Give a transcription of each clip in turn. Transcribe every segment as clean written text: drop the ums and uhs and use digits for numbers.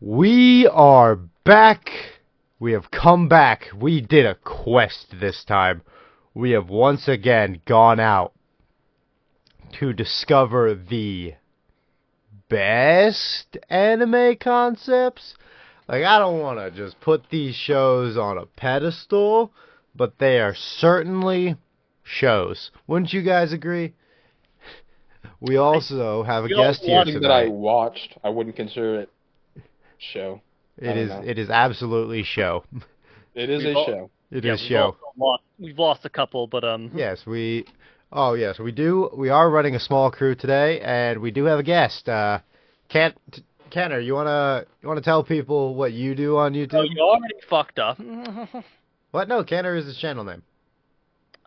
We are back. We have come back. We did a quest this time. We have once again gone out to discover the best anime concepts. Like, I don't want to just put these shows on a pedestal, but they are certainly shows. Wouldn't you guys agree? We also have a guest here Something that I tonight. watched, I wouldn't consider it show. I don't know. It is absolutely show. It is We've a all, show. It yeah, is show. we've lost a couple, but Yes, we. Oh, yes, we do. We are running a small crew today, and we do have a guest. Kenner, you wanna tell people what you do on oh, YouTube? you already fucked up. What? No, Kenner is his channel name.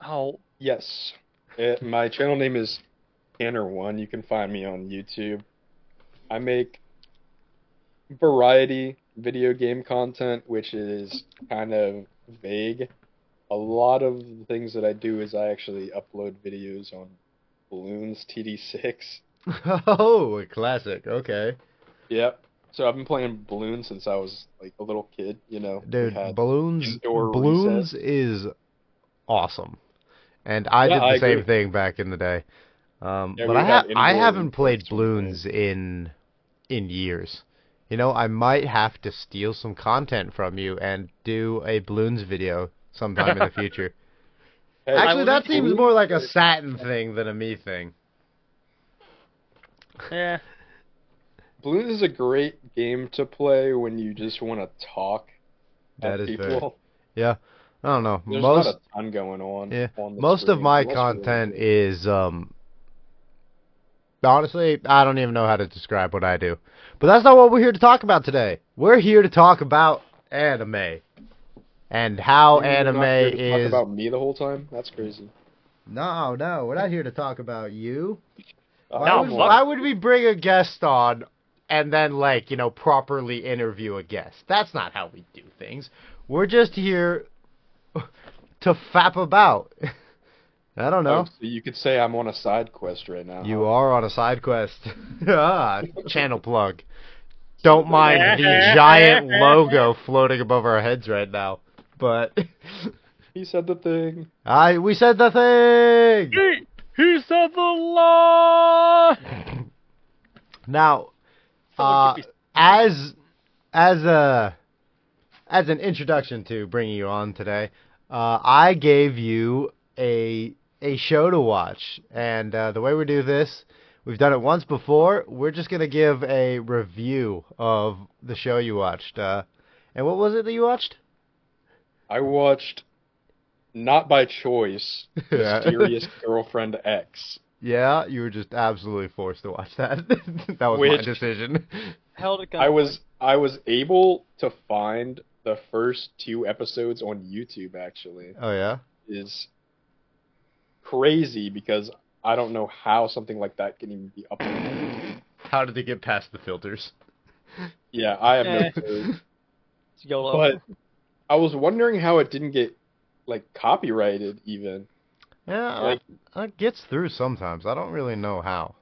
Oh, Yes. My channel name is Tanner1. You can find me on YouTube. I make variety video game content, which is kind of vague. A lot of the things that I do is I actually upload videos on Balloons TD6. Oh, a classic. Okay, Yep. So I've been playing Balloons since I was like a little kid, We dude, had balloons. indoor Balloons recess. is awesome, and I Yeah, did I the same agree. thing back in the day. Yeah, But we would have I indoor haven't recess played when we played. balloons in years. You know, I might have to steal some content from you and do a balloons video sometime in the future. Hey, I Actually, would that seems Balloons more like a are satin thing than a me thing. yeah. Balloons is a great game to play when you just want to talk That at is fair. people. Yeah, I don't know. There's not a ton going on the Most of screen my unless you're really content good. is honestly, I don't even know how to describe what I do. But that's not what we're here to talk about today. We're here to talk about anime and how You mean you're anime not here to talk is. about me the whole time? That's crazy. No, no, we're not here to talk about you. Why No, would Come fuck. on. why would we bring a guest on and then properly interview a guest? That's not how we do things. We're just here to fap about. I don't Oh, know. so you could say I'm on a side quest right now, You huh? are on a side quest. Channel plug. Don't There you mind go. the giant logo floating above our heads right now. But He said the thing. we said the thing. He said the law. Now, Someone give me. as as a as an introduction to bringing you on today, I gave you a show to watch, and the way we do this, we've done it once before. We're just gonna give a review of the show you watched. And what was it that you watched? I watched, not by choice, Mysterious Girlfriend X, Yeah, you were just absolutely forced to watch that. That was my which decision. Held it I gunpoint. was I was able to find the first two episodes on YouTube actually. Oh yeah. Is crazy because I don't know how something like that can even be uploaded. How did they get past the filters? Yeah, I have no Eh, clue. it's YOLO. But I was wondering how it didn't get like copyrighted even. Yeah, Like that gets through sometimes. I don't really know how.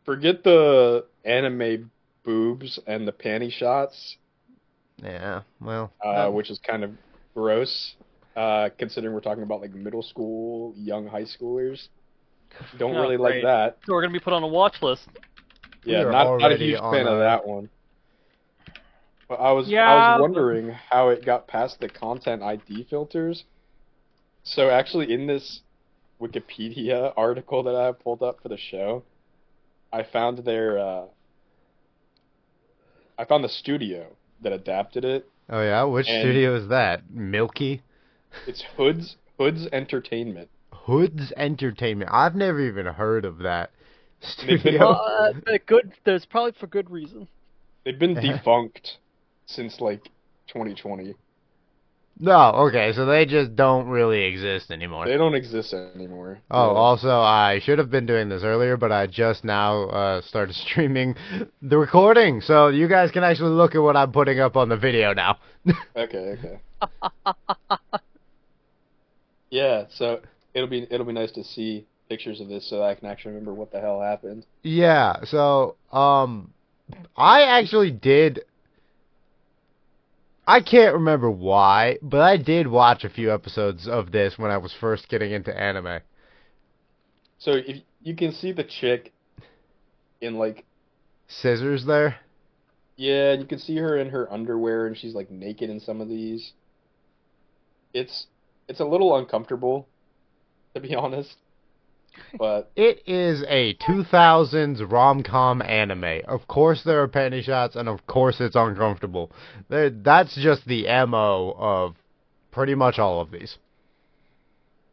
forget the anime boobs and the panty shots, Yeah, well, which is kind of gross. Considering we're talking about like middle school, young high schoolers, don't Oh, really like great. that. So we're gonna be put on a watch list. we Yeah, are not a already huge on fan of our. that one. But I was Yeah. wondering how it got past the content ID filters. So actually, in this Wikipedia article that I have pulled up for the show, I found I found the studio that adapted it. Oh yeah, which And studio is that? Milky it's Hoods Entertainment. Hoods Entertainment. I've never even heard of that And they've been studio. Good. There's probably for good reason. they've been defunct since like 2020. No, okay, so they just don't really exist anymore. They don't exist anymore. Oh, Yeah. also, I should have been doing this earlier, but I just now started streaming the recording, so you guys can actually look at what I'm putting up on the video now. Okay, okay. Yeah, so it'll be nice to see pictures of this so that I can actually remember what the hell happened. Yeah, so I actually did I can't remember why, but I did watch a few episodes of this when I was first getting into anime. So if you can see the chick in like, Scissors there? yeah, you can see her in her underwear and she's like naked in some of these. It's it's a little uncomfortable, to be honest. But It is a 2000s rom-com anime. Of course there are panty shots, and of course it's uncomfortable. That's just the MO of pretty much all of these.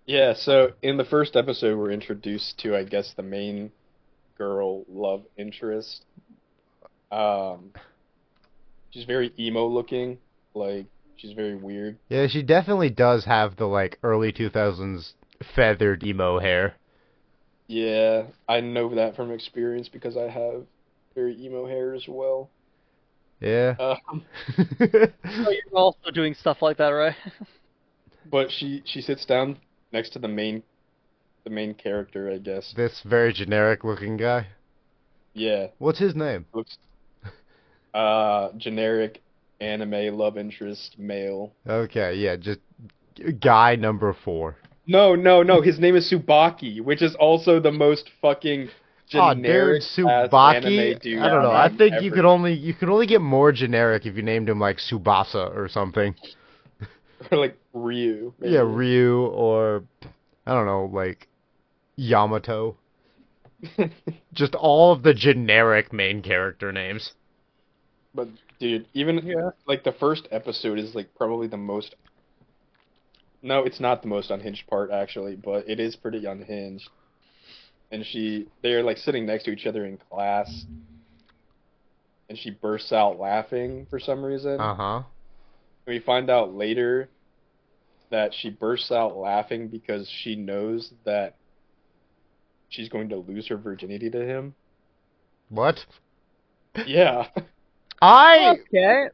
yeah, so in the first episode we're introduced to, I guess, the main girl love interest. Um, she's very emo looking, like she's very weird. Yeah, she definitely does have the, like, early 2000s feathered emo hair. Yeah, I know that from experience because I have very emo hair as well. Yeah. Um, So you're also doing stuff like that, right? but she sits down next to the main character, I guess. This very generic looking guy. Yeah, What's his name? looks generic anime love interest male. Okay, yeah, just guy number 4. No, his name is Tsubaki, which is also the most fucking Oh, dude, generic ass Subaki. anime dude I don't know. I name think you ever. could only get more generic if you named him like Subasa or something. Or like Ryu, maybe. Yeah, Ryu or I don't know, like Yamato. Just all of the generic main character names. But dude, even Yeah. like the first episode is like probably the most. No, it's not the most unhinged part actually, but it is pretty unhinged. And they're like sitting next to each other in class, and she bursts out laughing for some reason. Uh-huh. And we find out later that she bursts out laughing because she knows that she's going to lose her virginity to him. What? Yeah. I Okay.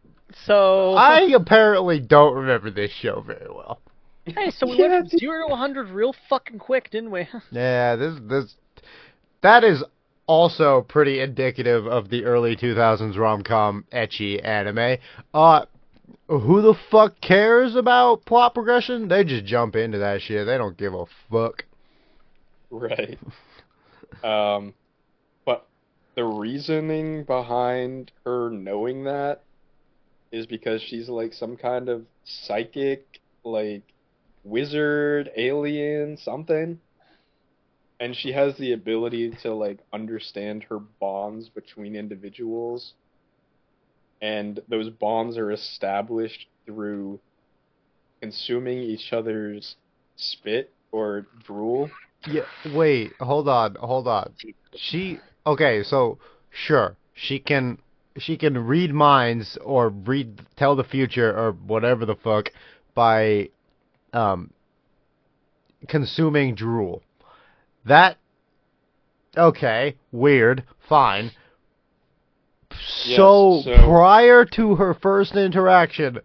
So I apparently don't remember this show very well. hey, so we Yeah, went from dude. 0 to 100 real fucking quick, didn't we? Yeah, that is also pretty indicative of the early 2000s rom-com ecchi anime. Who the fuck cares about plot progression? They just jump into that shit. They don't give a fuck. Right. But the reasoning behind her knowing that is because she's like some kind of psychic, like wizard, alien, something. And she has the ability to like understand her bonds between individuals. And those bonds are established through consuming each other's spit or drool. Yeah, wait, hold on. Okay, so sure, she can read minds or tell the future or whatever the fuck by um consuming drool. That okay, weird, fine. Yes, So so prior to her first interaction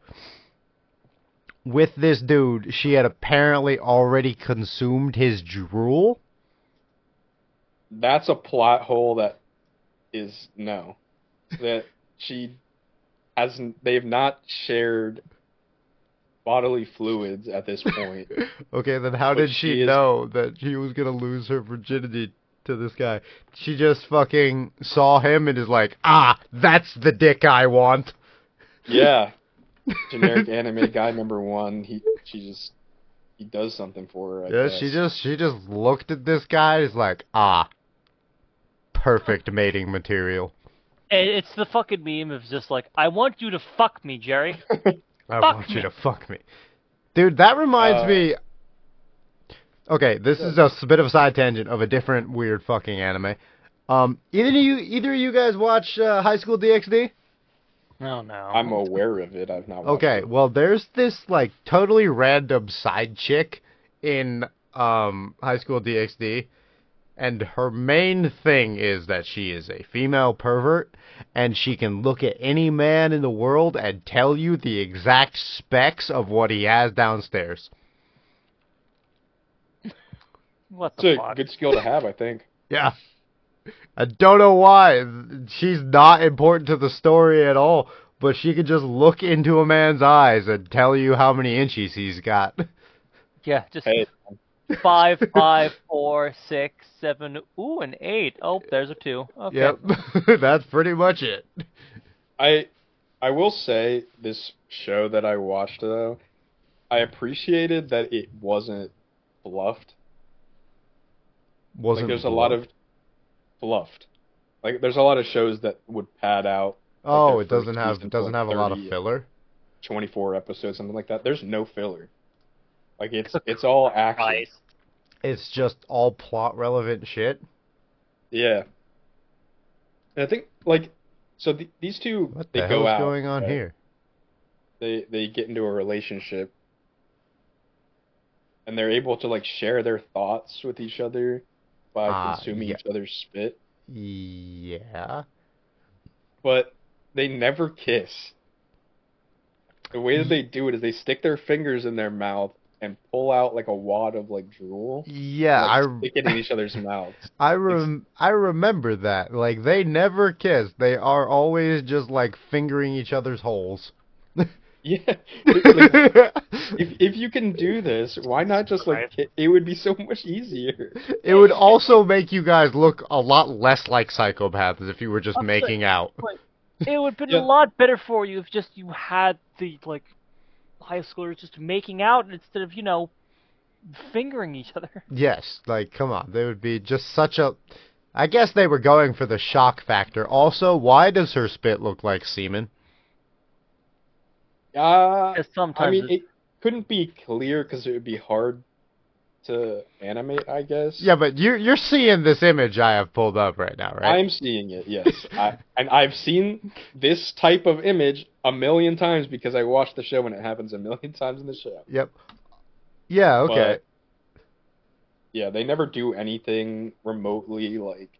with this dude, she had apparently already consumed his drool. that's a plot hole that is no. That she hasn't, they've not shared bodily fluids at this point. Okay, then how But did she she is know that she was gonna lose her virginity to this guy? She just fucking saw him and is like, ah, that's the dick I want. yeah, generic anime guy number one. He does something for her, I Yeah, guess. she just looked at this guy and is like, ah, perfect mating material. It's the fucking meme of just like, I want you to fuck me, Jerry. I Fuck want you me. to fuck me. Dude, that reminds Uh, me. Okay, this is a bit of a side tangent of a different weird fucking anime. Either of you guys watch High School DxD? Oh no. I'm aware of it. I've not watched Okay, it. well, there's this like totally random side chick in High School DxD, and her main thing is that she is a female pervert, and she can look at any man in the world and tell you the exact specs of what he has downstairs. What the It's a fuck? good skill to have, I think. Yeah. I don't know why. She's not important to the story at all. but she could just look into a man's eyes and tell you how many inches he's got. Yeah, just Hey, 5, 5, 4, 6, 7. Ooh, an 8. Oh, there's a 2. Okay. Yep, that's pretty much it. I will say this show that I watched though, I appreciated that it wasn't fluffed. Like Wasn't there's a lot bluff. of fluffed. Like there's a lot of shows that would pad out like Oh, their it first doesn't have season to like a lot of 30, filler. 24 episodes, something like that. There's no filler. Like it's all action. Nice. It's just all plot relevant shit. Yeah. And I think like so these two What they the hell go is out, going on right? here? They get into a relationship and they're able to like share their thoughts with each other by consuming Yeah. each other's spit, Yeah. but they never kiss. The way that they do it is they stick their fingers in their mouth and pull out like a wad of like drool, Yeah, and, like stick it in each other's mouths. I remember that. Like they never kiss. They are always just like fingering each other's holes. Yeah, like, if you can do this, why not just like it would be so much easier. It would also make you guys look a lot less like psychopaths if you were just I'll say- making out. But it would have been Yeah. a lot better for you if just you had the like high schoolers just making out instead of fingering each other. Yes, like come on, they would be just such a. I guess they were going for the shock factor. Also, why does her spit look like semen? Because sometimes I mean, it couldn't be clear because it would be hard to animate, I guess. Yeah, but you're seeing this image I have pulled up right now, right? I'm seeing it, yes. And I've seen this type of image a million times because I watched the show and it happens a million times in the show. Yep. Yeah. Okay. But, yeah, they never do anything remotely like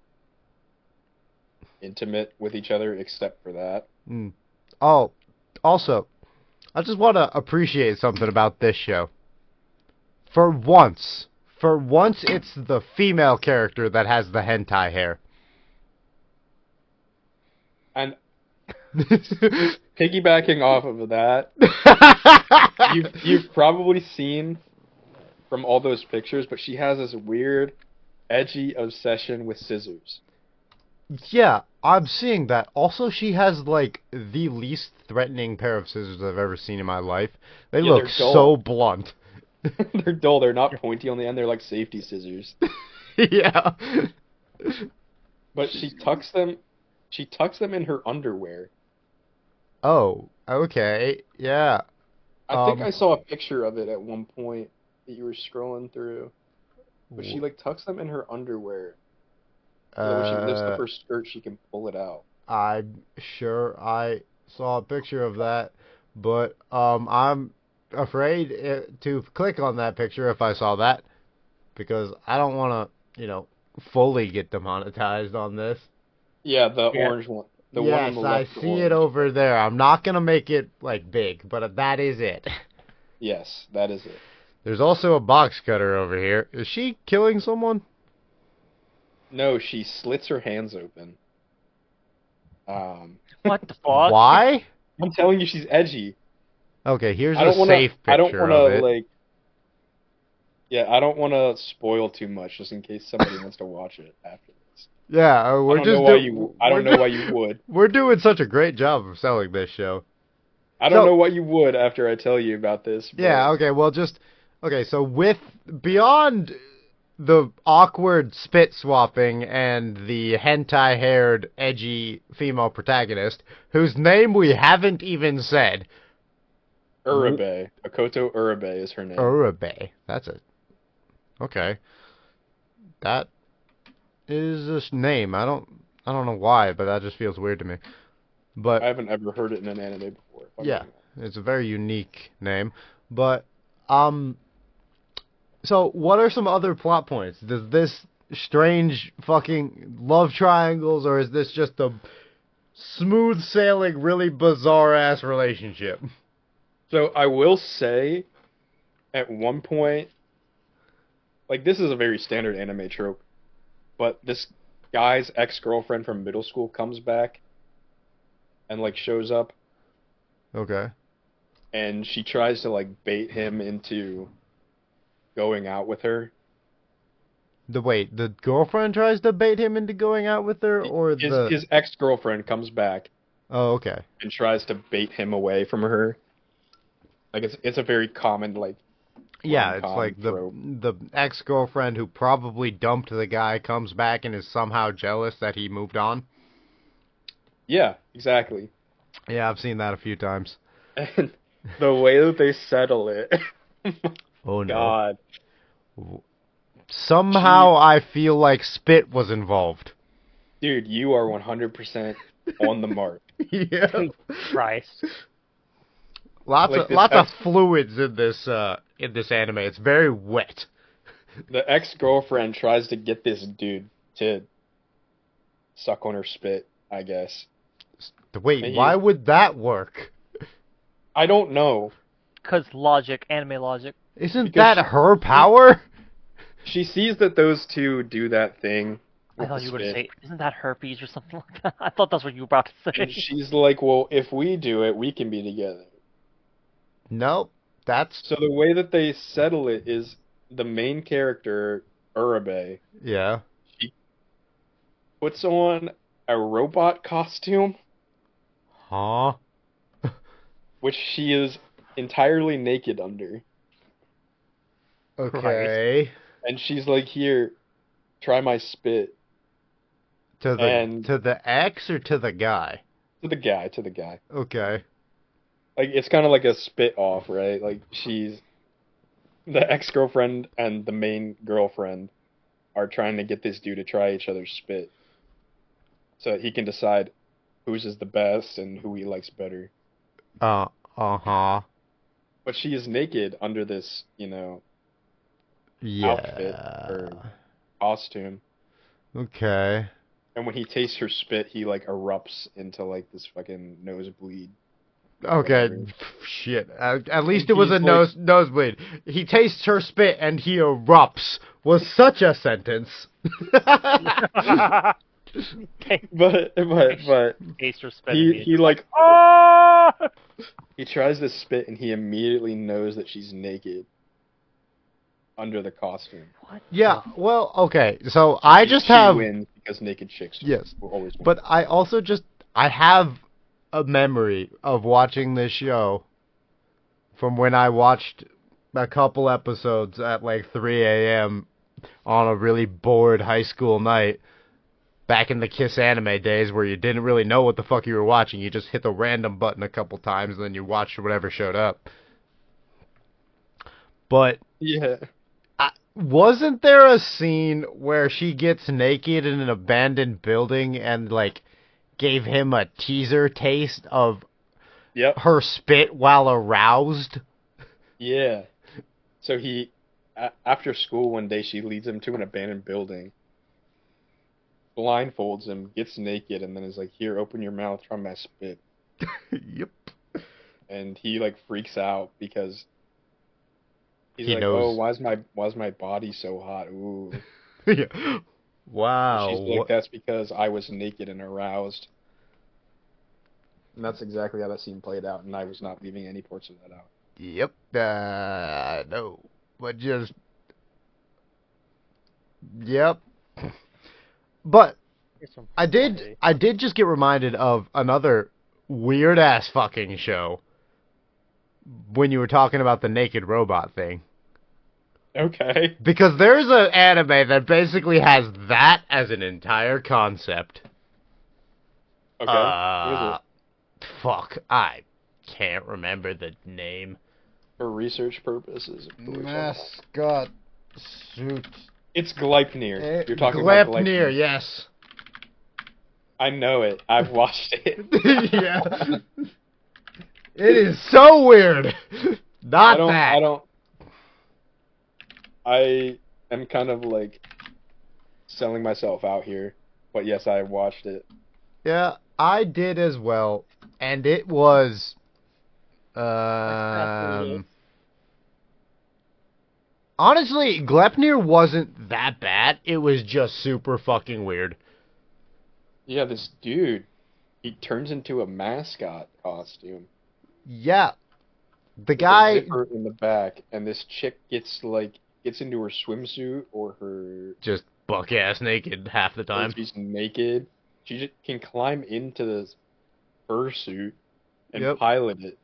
intimate with each other except for that. Mm. Oh, also, I just want to appreciate something about this show. For once, it's the female character that has the hentai hair. And piggybacking off of that, you've probably seen from all those pictures, but she has this weird, edgy obsession with scissors. Yeah, I'm seeing that. Also, she has like the least threatening pair of scissors I've ever seen in my life. They Yeah, look they're dull. so blunt. They're dull. They're not pointy on the end. They're like safety scissors. Yeah. But she tucks them. She tucks them in her underwear. Oh, okay. Yeah. I think I saw a picture of it at one point that you were scrolling through. But she like tucks them in her underwear. So that when she lifts up her skirt, she can pull it out. I'm sure I saw a picture of that, but I'm afraid to click on that picture if I saw that, because I don't want to, fully get demonetized on this. Yeah, the orange one. The one on Yes, the I left. see it over there. I'm not gonna make it like big, but that is it. Yes, that is it. There's also a box cutter over here. Is she killing someone? No, she slits her hands open. What the fuck? Why? I'm telling you, she's edgy. Okay, here's I a don't wanna, safe I don't picture wanna, of it. like. Yeah, I don't want to spoil too much, just in case somebody wants to watch it after this. Yeah, I don't know why you would. We're doing such a great job of selling this show. I don't know why you would after I tell you about this. But... Yeah, okay, well so beyond the awkward spit swapping and the hentai haired edgy female protagonist, whose name we haven't even said. Urabe. Akoto Urabe is her name. Urabe. That's it. Okay. That is a name. I don't know why, but that just feels weird to me. But I haven't ever heard it in an anime before. Yeah, it's a very unique name. But so what are some other plot points? Does this strange fucking love triangles, or is this just a smooth sailing, really bizarre ass relationship? So I will say, at one point, like this is a very standard anime trope, but this guy's ex-girlfriend from middle school comes back and like shows up, Okay. and she tries to like bait him into going out with her. The girlfriend tries to bait him into going out with her, or the... His ex-girlfriend comes back Oh, okay. and tries to bait him away from her. Like it's a very common like Yeah, it's rom-com like trope. the ex-girlfriend who probably dumped the guy comes back and is somehow jealous that he moved on. Yeah, exactly. Yeah, I've seen that a few times. And the way that they settle it, Oh no. God, she, Somehow I feel like spit was involved. dude, you are 100% on the mark. Yeah. Christ. Like this Lots of fluids in this anime. It's very wet. the ex-girlfriend tries to get this dude to suck on her spit, I guess. Wait, And why would that work? I don't know. Because logic, anime logic. Isn't Because that her power? she sees that those two do that thing I with the thought you were going to spit. say, isn't that herpes or something like that? I thought that's what you were about to And say. she's like, well, if we do it, we can be together. Nope. That's... So the way that they settle it is the main character, Urabe, Yeah. she puts on a robot costume, Huh? which she is entirely naked under. Okay. And she's like, here, try my spit. And To the ex or to the guy? to the guy. Okay. Like, it's kind of like a spit off, right? Like, the ex-girlfriend and the main girlfriend are trying to get this dude to try each other's spit. So that he can decide whose is the best and who he likes better. Uh-huh. But she is naked under this, outfit or Yeah. costume. Okay. And when he tastes her spit, he like erupts into like this fucking nosebleed. Okay, Whatever. shit. At least And it was he's a like, nosebleed. He tastes her spit and he erupts. Was such a sentence. but Taste or spit he like oh! he tries to spit and he immediately knows that she's naked under the costume. What? Yeah, well, okay. So I just have... She wins because naked chicks Yes. will always win. But I also just... I have a memory of watching this show from when I watched a couple episodes at like 3 a.m. on a really bored high school night back in the Kiss anime days where you didn't really know what the fuck you were watching. You just hit the random button a couple times and then you watched whatever showed up. But Yeah. wasn't there a scene where she gets naked in an abandoned building and like gave him a teaser taste of Yep. her spit while aroused? Yeah. So after school one day, she leads him to an abandoned building, blindfolds him, gets naked, and then is like, "Here, open your mouth, try my spit." Yep. And he like freaks out because he's He like, knows. "Oh, why's my body so hot?" Ooh. Yeah. Wow. She's like, "That's because I was naked and aroused." And that's exactly how that scene played out, and I was not leaving any parts of that out. Yep. No. But just... Yep. But I did just get reminded of another weird ass fucking show when you were talking about the naked robot thing. Okay. Because there's an anime that basically has that as an entire concept. Okay. What is it? Fuck, I can't remember the name. For research purposes. Mascot suit. It's Gleipnir. You're talking about Gleipnir, Gleipnir. yes. I know it. I've watched it. Yeah. It is so weird. Not that. I am kind of like selling myself out here, but yes, I watched it. Yeah, I did as well, and it was honestly, Gleipnir wasn't that bad. It was just super fucking weird. Yeah, this dude, he turns into a mascot costume. Yeah, the with a guy. zipper in the back, and this chick gets into her swimsuit or her Just buck ass naked half the or time. she's naked. She just can climb into the fursuit and Yep. pilot it.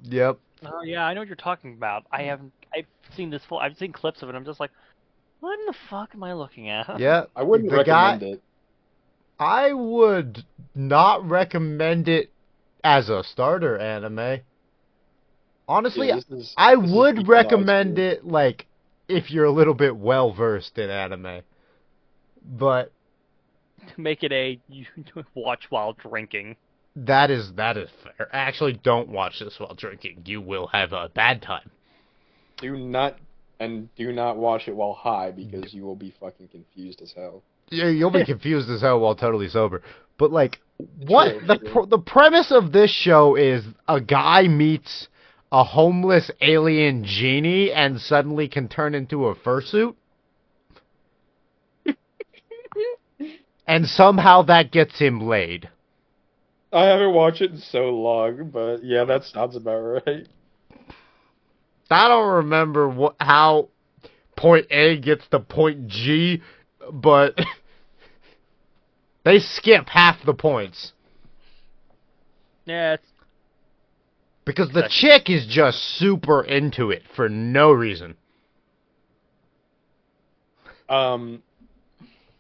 Yep. Oh yeah, I know what you're talking about. I've seen this full. I've seen clips of it. I'm just like, what in the fuck am I looking at? Yeah. I wouldn't The guy. recommend it. I would not recommend it as a starter anime. Honestly, Yeah, this is I this is would peak high recommend school. it like if you're a little bit well versed in anime. But To make it a you watch while drinking. that is fair. Actually, don't watch this while drinking. You will have a bad time. Do not watch it while high because you will be fucking confused as hell. Yeah, you'll be confused as hell while totally sober. But like, what True, the true. the premise of this show is a guy meets a homeless alien genie and suddenly can turn into a fursuit, and somehow that gets him laid. I haven't watched it in so long, but yeah, that sounds about right. I don't remember how point A gets to point G, but they skip half the points Yeah, it's because the Exactly. chick is just super into it for no reason. Um,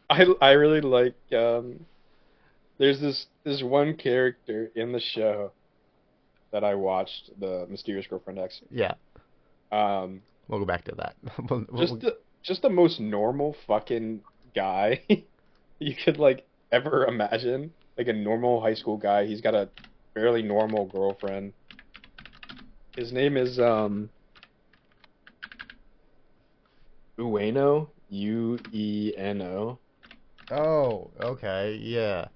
I really like there's this one character in the show that I watched, the Mysterious Girlfriend X. Yeah, Um, we'll go back to that. just the most normal fucking guy you could like ever imagine. Like a normal high school guy. He's got a fairly normal girlfriend. His name is Ueno, Ueno. Oh, okay, yeah.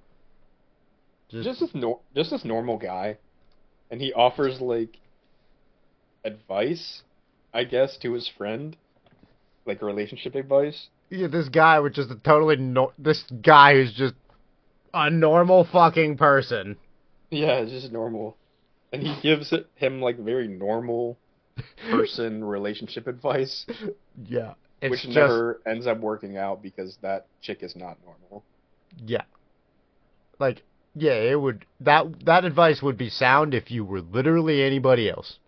Just this normal guy, and he offers like advice, I guess, to his friend, like relationship advice. Yeah, this guy with just a totally this guy who's just a normal fucking person. Yeah, it's just normal, and he gives him like very normal person relationship advice, Yeah, it's which just never ends up working out because that chick is not normal. yeah. Like, yeah, it would that advice would be sound if you were literally anybody else.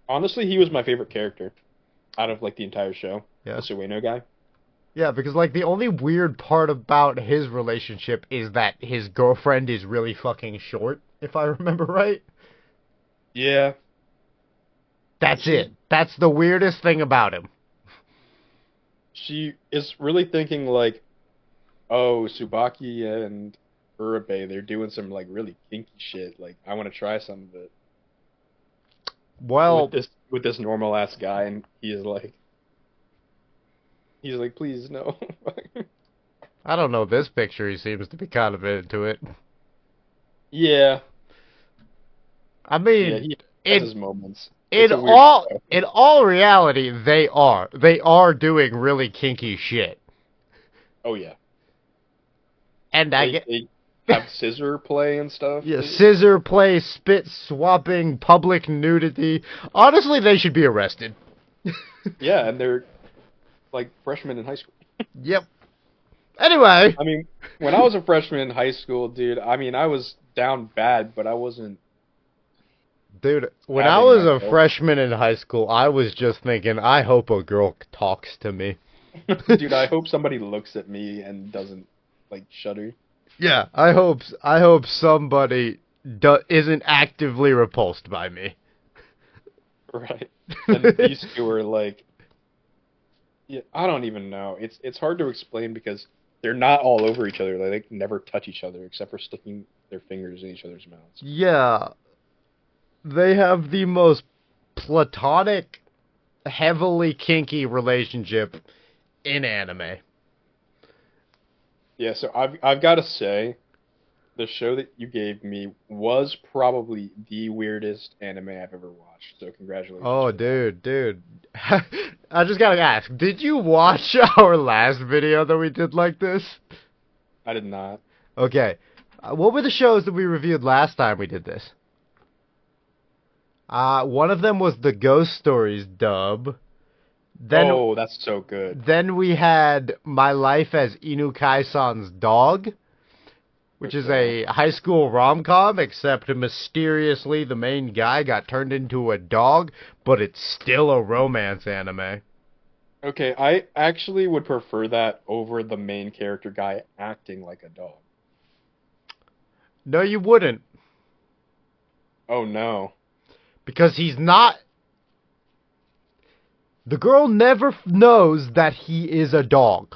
Honestly, he was my favorite character out of like the entire show, Yeah. the Sueno guy. Yeah, because like the only weird part about his relationship is that his girlfriend is really fucking short, if I remember right. Yeah, That's it. That's the weirdest thing about him. she is really thinking like, oh, Tsubaki and Urabe, they're doing some like really kinky shit. Like, I want to try some of it Well, with this normal ass guy, and he's like, please no. I don't know this picture. He seems to be kind of into it. Yeah, I yeah, mean, he has in his moments. It's in a weird all show. in all reality, they are doing really kinky shit, Oh yeah, and I get they have scissor play and stuff. yeah, scissor play, spit swapping, public nudity. Honestly, they should be arrested. Yeah, and they're like freshmen in high school. Yep. Anyway, I mean, when I was a freshman in high school, dude, I mean, I was down bad, but I wasn't. dude, when I Having was a myself. freshman in high school, I was just thinking, I hope a girl talks to me. Dude, I hope somebody looks at me and doesn't like shudder. Yeah, I hope somebody isn't actively repulsed by me. Right. And these two are like, yeah, I don't even know. It's hard to explain because they're not all over each other. Like, they never touch each other except for sticking their fingers in each other's mouths. Yeah, they have the most platonic, heavily kinky relationship in anime. Yeah, so I've got to say, the show that you gave me was probably the weirdest anime I've ever watched. So congratulations. Oh, for that. dude. I just gotta ask, did you watch our last video that we did like this? I did not. Okay. What were the shows that we reviewed last time we did this? One of them was the Ghost Stories dub. Then, Oh, that's so good. then we had My Life as Inukai-san's Dog, which is a high school rom-com, except mysteriously the main guy got turned into a dog, but it's still a romance anime. Okay, I actually would prefer that over the main character guy acting like a dog. No, you wouldn't, Oh no. because he's not. The girl never knows that he is a dog,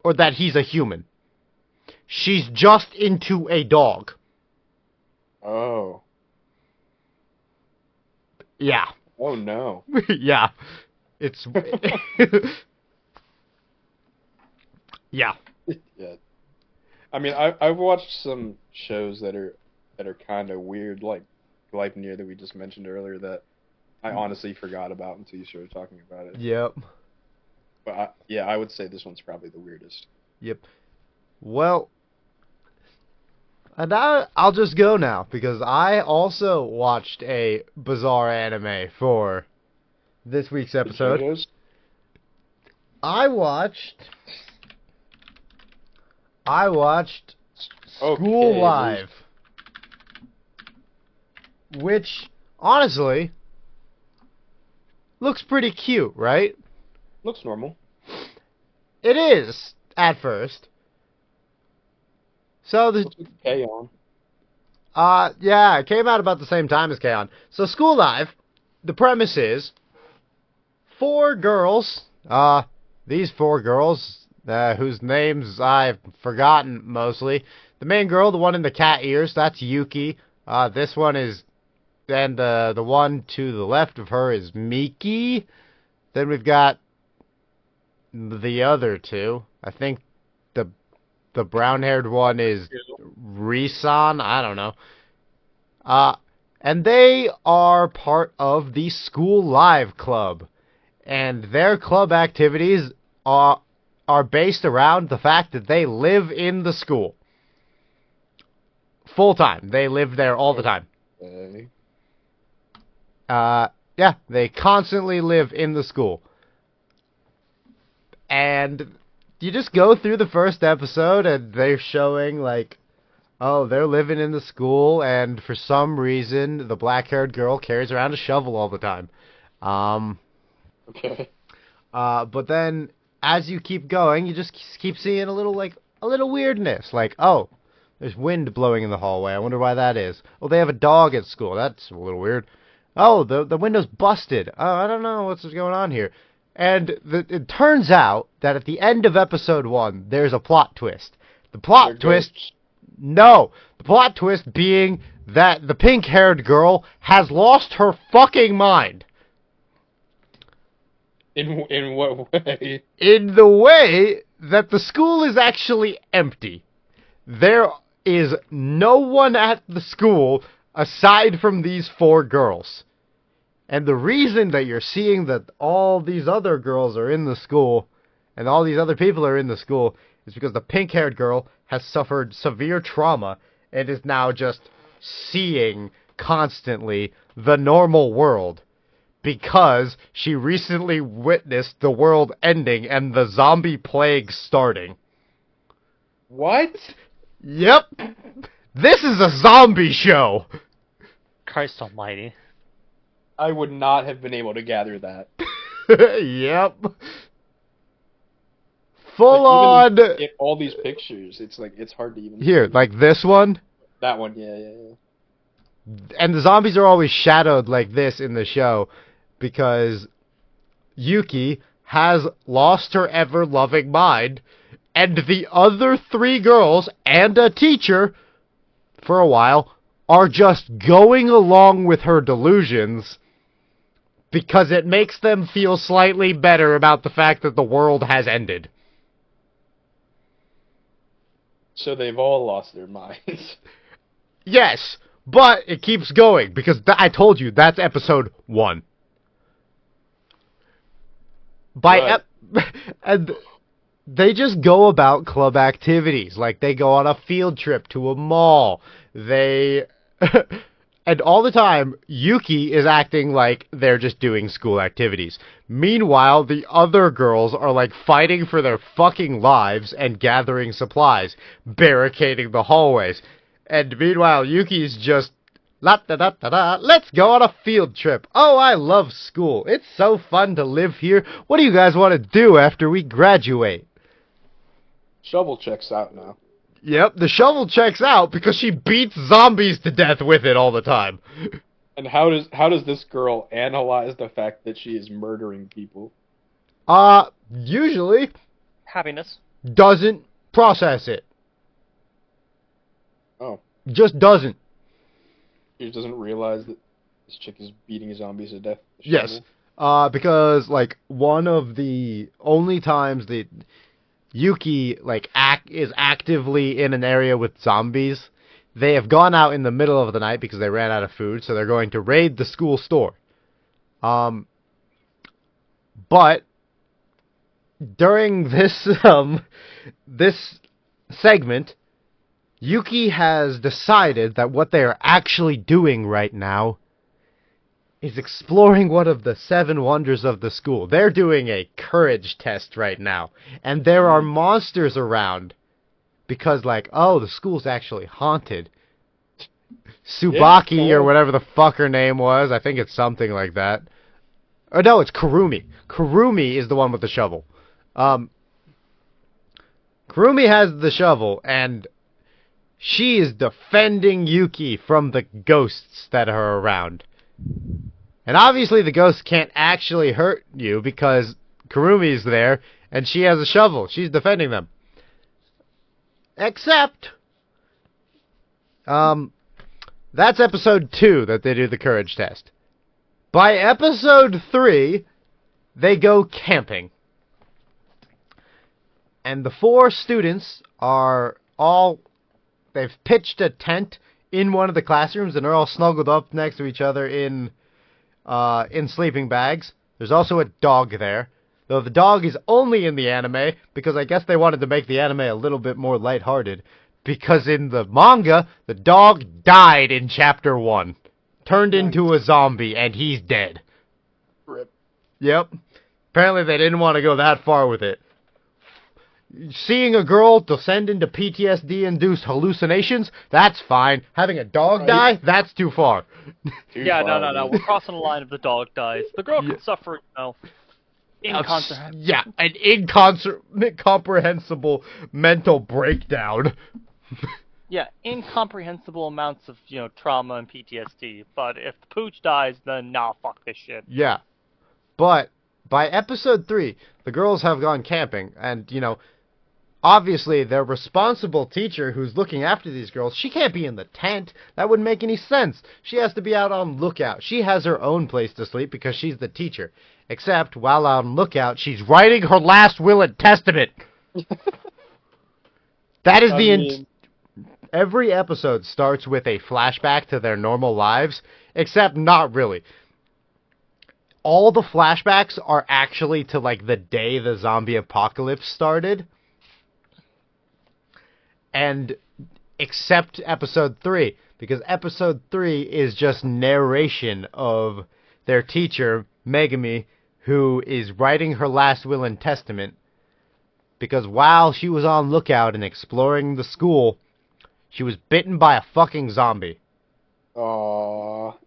or that he's a human. She's just into a dog. Oh. Yeah. Oh no. Yeah. It's... yeah. Yeah. I mean, I've watched some shows that are kind of weird, like Life Near that we just mentioned earlier that I honestly forgot about until you started talking about it. Yep. But yeah, I would say this one's probably the weirdest. Yep. Well, and I'll just go now, because I also watched a bizarre anime for this week's episode. JoJo's? I watched School Okay, Live, which, honestly, looks pretty cute, right? Looks normal. It is, at first. So the Looks like K-On! yeah, it came out about the same time as K-On! So School Live, the premise is 4 girls, these 4 girls, whose names I've forgotten mostly. The main girl, the one in the cat ears, that's Yuki. This one is, and the one to the left of her is Miki. Then we've got the other 2. I think the brown-haired one is Risan. I don't know. And they are part of the School Live Club. And their club activities are based around the fact that they live in the school. Full time. They live there all the time. Okay. Yeah, they constantly live in the school. And you just go through the first episode and they're showing, like, oh, they're living in the school, and for some reason, the black-haired girl carries around a shovel all the time. Okay. But then, as you keep going, you just keep seeing a little weirdness. Like, oh, there's wind blowing in the hallway. I wonder why that is. Oh, they have a dog at school. That's a little weird. Oh, the window's busted. Oh, I don't know what's going on here. And it turns out that at the end of episode 1, there's a plot twist. The plot twist... Ghosts. No! The plot twist being that the pink-haired girl has lost her fucking mind. In what way? In the way that the school is actually empty. There is no one at the school aside from these 4 girls. And the reason that you're seeing that all these other girls are in the school, and all these other people are in the school, is because the pink-haired girl has suffered severe trauma and is now just seeing constantly the normal world. Because she recently witnessed the world ending and the zombie plague starting. What? Yep! This is a zombie show! Christ almighty. I would not have been able to gather that. Yep. Full Like, even on... in all these pictures, it's like, it's hard to even... Here, like this one. That one, yeah. And the zombies are always shadowed like this in the show because Yuki has lost her ever-loving mind, and the other 3 girls and a teacher, for a while, are just going along with her delusions because it makes them feel slightly better about the fact that the world has ended. So they've all lost their minds. Yes, but it keeps going because I told you that's episode 1. Right. And they just go about club activities. Like, they go on a field trip to a mall. They And all the time, Yuki is acting like they're just doing school activities. Meanwhile, the other girls are like fighting for their fucking lives and gathering supplies, barricading the hallways. And meanwhile, Yuki's just, la da da da da, let's go on a field trip. Oh, I love school. It's so fun to live here. What do you guys want to do after we graduate? Shovel checks out now. Yep, the shovel checks out because she beats zombies to death with it all the time. And how does this girl analyze the fact that she is murdering people? Usually Happiness. doesn't process it. Oh, Just doesn't. she doesn't realize that this chick is beating zombies to death. with a Yes. shovel? Because, like, one of the only times that Yuki, like, is actively in an area with zombies, they have gone out in the middle of the night because they ran out of food, so they're going to raid the school store. But during this, this segment, Yuki has decided that what they are actually doing right now is exploring one of the 7 wonders of the school. They're doing a courage test right now. And there are monsters around. Because, like, oh, the school's actually haunted. Tsubaki, or whatever the fuck her name was. I think it's something like that. Or no, it's Kurumi. Kurumi is the one with the shovel. Kurumi has the shovel, and she is defending Yuki from the ghosts that are around. And obviously the ghosts can't actually hurt you because Kurumi's there and she has a shovel. She's defending them. Except, that's episode 2 that they do the courage test. By episode 3, they go camping. And the 4 students are all, they've pitched a tent in one of the classrooms and they're all snuggled up next to each other in sleeping bags. There's also a dog there, though the dog is only in the anime because I guess they wanted to make the anime a little bit more lighthearted, because in the manga, the dog died in chapter 1, turned into a zombie, and he's dead. Rip. Yep. Apparently they didn't want to go that far with it. Seeing a girl descend into PTSD-induced hallucinations, that's fine. Having a dog die, that's too far. Yeah, no. We're crossing the line if the dog dies. The girl could suffer, Yeah, an incomprehensible mental breakdown. Yeah, incomprehensible amounts of, trauma and PTSD. But if the pooch dies, then nah, fuck this shit. Yeah. But by episode 3, the girls have gone camping, and, obviously, their responsible teacher who's looking after these girls, she can't be in the tent. That wouldn't make any sense. She has to be out on lookout. She has her own place to sleep because she's the teacher. Except, while out on lookout, she's writing her last will and testament. That is every episode starts with a flashback to their normal lives, except not really. All the flashbacks are actually to, like, the day the zombie apocalypse started. And except episode 3, because episode 3 is just narration of their teacher, Megami, who is writing her last will and testament, because while she was on lookout and exploring the school, she was bitten by a fucking zombie. Aww.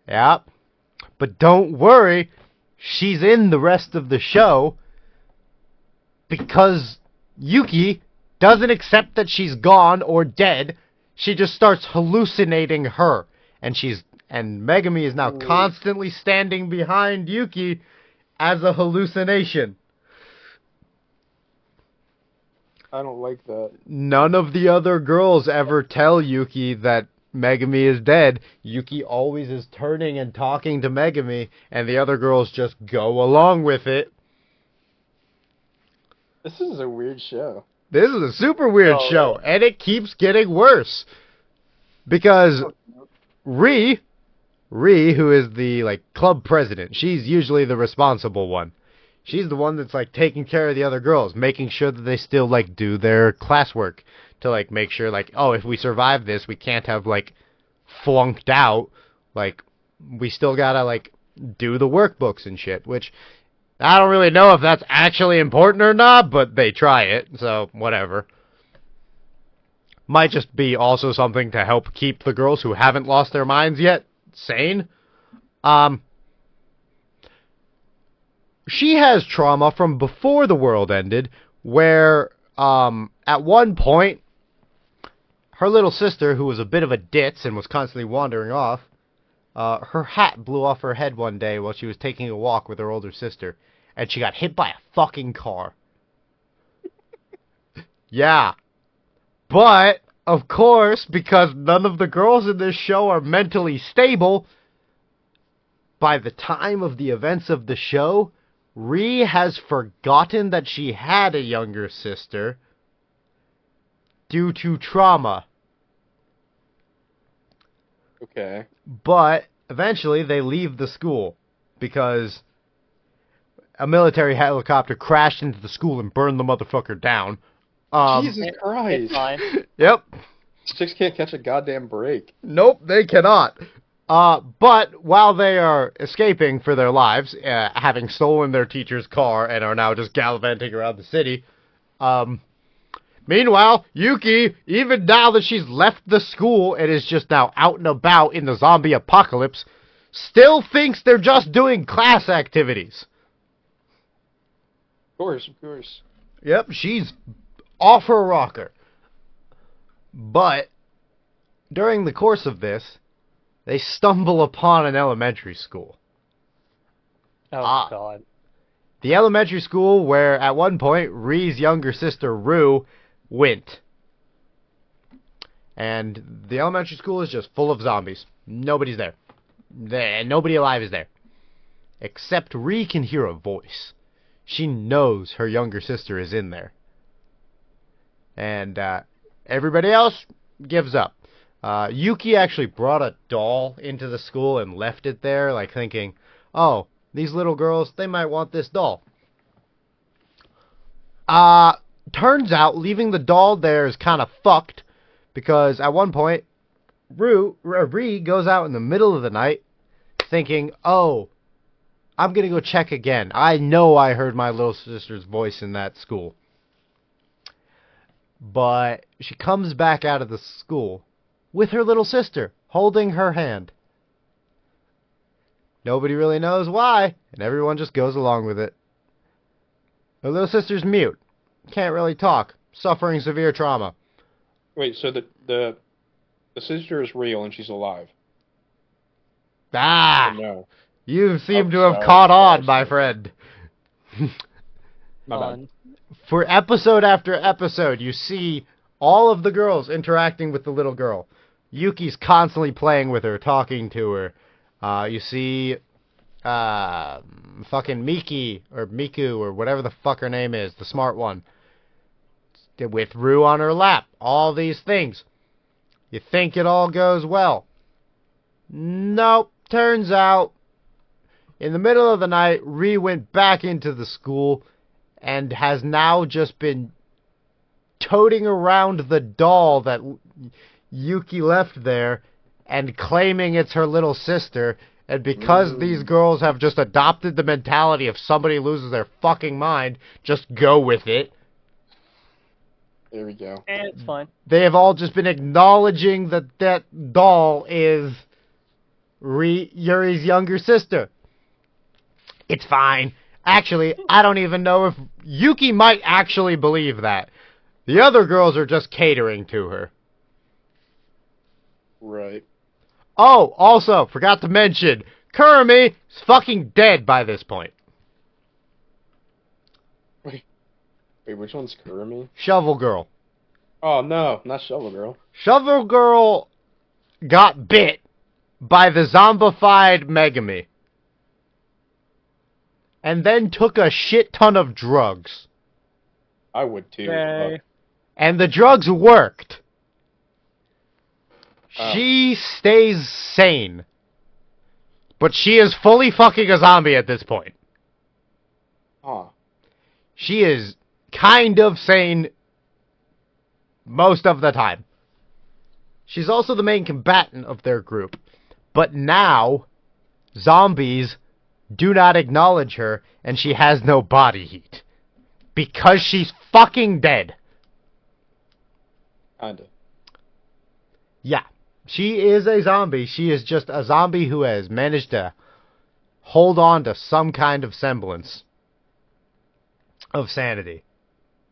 Yep. But don't worry, she's in the rest of the show, because Yuki doesn't accept that she's gone or dead. She just starts hallucinating her. And Megami is now constantly standing behind Yuki as a hallucination. I don't like that. None of the other girls ever tell Yuki that Megami is dead. Yuki always is turning and talking to Megami, and the other girls just go along with it. This is a weird show. This is a super weird show, and it keeps getting worse. Because Ri, who is the, like, club president, she's usually the responsible one. She's the one that's, like, taking care of the other girls, making sure that they still, like, do their classwork. To, like, make sure, like, oh, if we survive this, we can't have, like, flunked out. Like, we still gotta, like, do the workbooks and shit, which I don't really know if that's actually important or not, but they try it, so whatever. Might just be also something to help keep the girls who haven't lost their minds yet sane. She has trauma from before the world ended, where, at one point, her little sister, who was a bit of a ditz and was constantly wandering off, her hat blew off her head one day while she was taking a walk with her older sister, and she got hit by a fucking car. Yeah. But, of course, because none of the girls in this show are mentally stable, by the time of the events of the show, Ree has forgotten that she had a younger sister due to trauma. Okay. But eventually they leave the school because a military helicopter crashed into the school and burned the motherfucker down. Jesus Christ. It's fine. Yep. Chicks can't catch a goddamn break. Nope, they cannot. But while they are escaping for their lives, having stolen their teacher's car and are now just gallivanting around the city, meanwhile, Yuki, even now that she's left the school and is just now out and about in the zombie apocalypse, still thinks they're just doing class activities. Of course, of course. Yep, she's off her rocker. But during the course of this, they stumble upon an elementary school. Oh, God. The elementary school where, at one point, Ree's younger sister, Rue, went. And the elementary school is just full of zombies. Nobody's there. Nobody alive is there. Except Ree can hear a voice. She knows her younger sister is in there. And everybody else gives up. Yuki actually brought a doll into the school and left it there, like thinking, oh, these little girls, they might want this doll. Turns out leaving the doll there is kind of fucked, because at one point, Ree goes out in the middle of the night thinking, oh, I'm going to go check again. I know I heard my little sister's voice in that school. But she comes back out of the school with her little sister, holding her hand. Nobody really knows why, and everyone just goes along with it. Her little sister's mute. Can't really talk. Suffering severe trauma. Wait, so the sister is real and she's alive? Ah! No. You seem to have sorry, caught on, sorry. my friend. My bad. For episode after episode, you see all of the girls interacting with the little girl. Yuki's constantly playing with her, talking to her. You see fucking Miki, or Miku, or whatever the fuck her name is, the smart one, with Rue on her lap. All these things. You think it all goes well. Nope. Turns out, in the middle of the night, Ree went back into the school and has now just been toting around the doll that Yuki left there and claiming it's her little sister. And because these girls have just adopted the mentality if somebody loses their fucking mind, just go with it. There we go. It's fine. They have all just been acknowledging that that doll is Yuri's younger sister. It's fine. Actually, I don't even know if Yuki might actually believe that. The other girls are just catering to her. Right. Oh, also, forgot to mention, Kurumi is fucking dead by this point. Wait, which one's Kurumi? Shovel Girl. Oh, no, not Shovel Girl. Shovel Girl got bit by the zombified Megami. And then took a shit ton of drugs. I would too. Yay. And the drugs worked. Oh. She stays sane. But she is fully fucking a zombie at this point. Huh. She is kind of sane most of the time. She's also the main combatant of their group. But now, zombies do not acknowledge her, and she has no body heat. Because she's fucking dead. Kinda. Yeah. She is a zombie. She is just a zombie who has managed to hold on to some kind of semblance of sanity.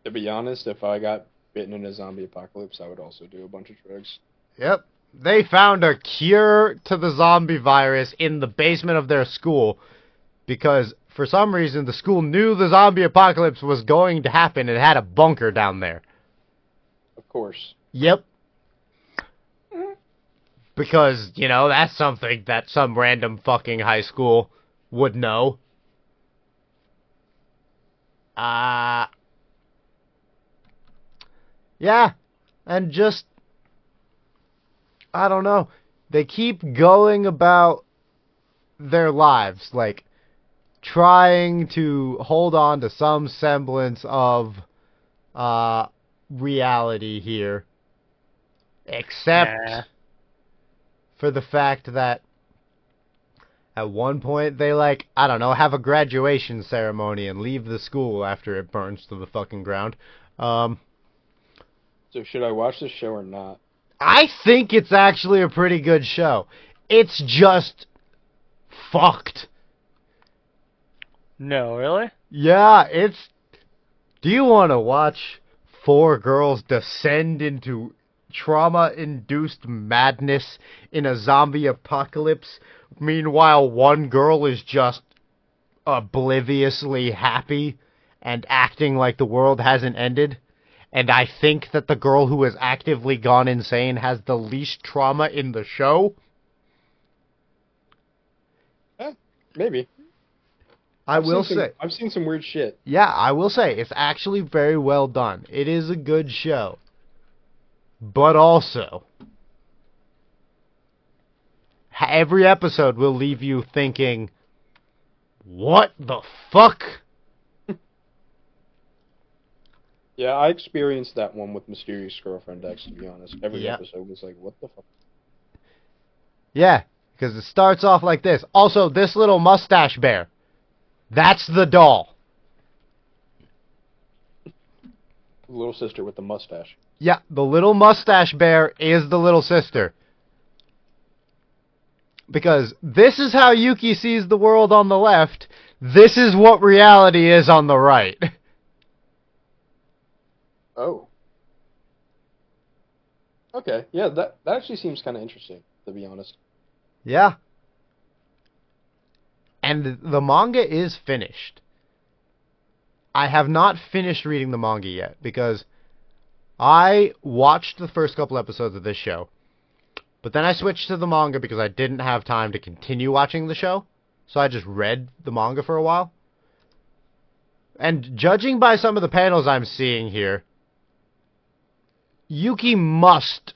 To be honest, if I got bitten in a zombie apocalypse, I would also do a bunch of drugs. Yep. They found a cure to the zombie virus in the basement of their school because, for some reason, the school knew the zombie apocalypse was going to happen and had a bunker down there. Of course. Yep. Because, you know, that's something that some random fucking high school would know. Yeah. And just, I don't know. They keep going about their lives, like, trying to hold on to some semblance of, reality here. Except for the fact that at one point they, like, I don't know, have a graduation ceremony and leave the school after it burns to the fucking ground. So should I watch this show or not? I think it's actually a pretty good show. It's just fucked. No, really? Yeah, it's... Do you want to watch 4 girls descend into trauma-induced madness in a zombie apocalypse? Meanwhile, one girl is just obliviously happy and acting like the world hasn't ended. And I think that the girl who has actively gone insane has the least trauma in the show. Maybe. I've seen some weird shit. Yeah, I will say, it's actually very well done. It is a good show. But also, every episode will leave you thinking, what the fuck? Yeah, I experienced that one with Mysterious Girlfriend X, to be honest. Every Yep. episode was like, what the fuck? Yeah, because it starts off like this. Also, this little mustache bear, that's the doll. Little sister with the mustache. Yeah, the little mustache bear is the little sister. Because this is how Yuki sees the world on the left. This is what reality is on the right. Oh. Okay, yeah, that actually seems kind of interesting, to be honest. Yeah. And the manga is finished. I have not finished reading the manga yet, because I watched the first couple episodes of this show, but then I switched to the manga because I didn't have time to continue watching the show, so I just read the manga for a while. And judging by some of the panels I'm seeing here, Yuki must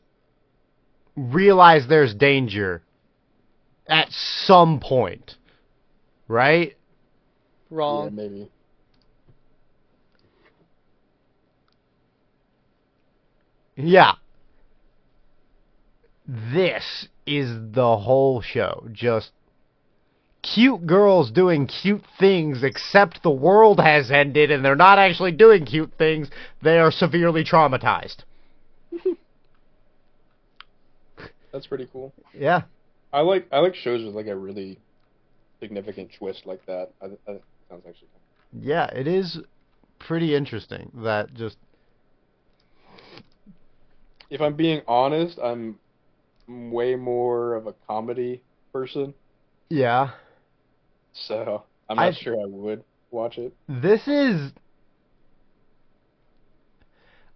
realize there's danger at some point, right? Wrong. Yeah, maybe. Yeah. This is the whole show. Just cute girls doing cute things, except the world has ended and they're not actually doing cute things. They are severely traumatized. That's pretty cool. Yeah. I like shows with like a really significant twist like that. I sounds actually fun. Yeah, it is pretty interesting that just... If I'm being honest, I'm way more of a comedy person, Yeah. so I'm not sure I would watch it. This is...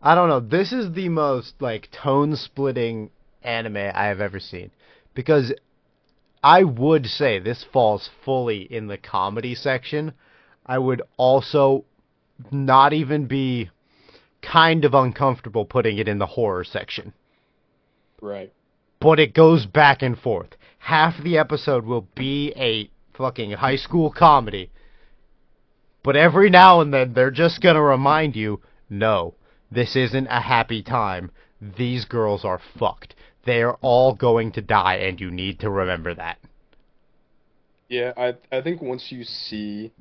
I don't know. This is the most, like, tone-splitting anime I have ever seen. Because I would say this falls fully in the comedy section. I would also not even be kind of uncomfortable putting it in the horror section. Right. But it goes back and forth. Half the episode will be a fucking high school comedy. But every now and then, they're just gonna remind you, no, this isn't a happy time. These girls are fucked. they're all going to die, and you need to remember that. Yeah, I think once you see